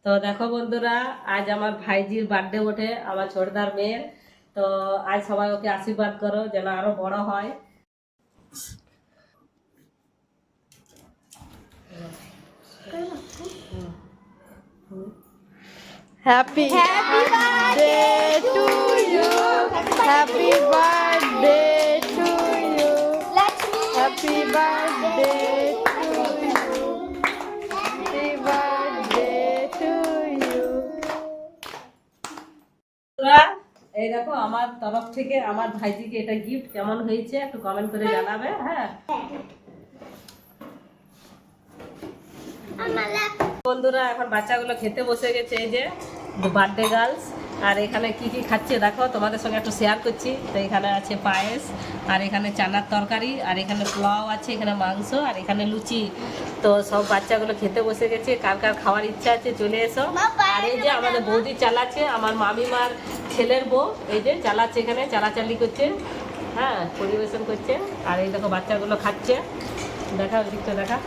তো দেখো বন্ধুরা, আজ আমার ভাইজির বার্থডে ওঠে, আমার ছোটদার মেয়ের। তো আজ সবাই ওকে আশীর্বাদ করো যেন আরো বড় হয়। Happy birthday to you. Happy birthday to you. Happy birthday to you. Happy birthday to you. বন্ধুরা, এই দেখো আমার তরফ থেকে আমার ভাইজিকে এটা গিফট কেমন হয়েছে একটু কমেন্ট করে জানাবে। হ্যাঁ বন্ধুরা, এখন বাচ্চাগুলো খেতে বসে গেছে, এই যে বার্থডে গার্লস। আর এখানে কি কি খাচ্ছে দেখো, তোমাদের সঙ্গে একটু শেয়ার করছি। তো এখানে আছে পায়েস, আর এখানে চানার তরকারি, আর এখানে পোলাও আছে, এখানে মাংস, আর এখানে লুচি। তো সব বাচ্চাগুলো খেতে বসে গেছে, কার কার খাওয়ার ইচ্ছা আছে চলে এসো। আর এই যে আমাদের বৌদি চালাচ্ছে, আমার মামিমার ছেলের বউ, এই যে চালাচ্ছে, এখানে চালাচালি করছে, হ্যাঁ পরিবেশন করছে। আর এই দেখো বাচ্চাগুলো খাচ্ছে, দেখা ওই দিকটা দেখা।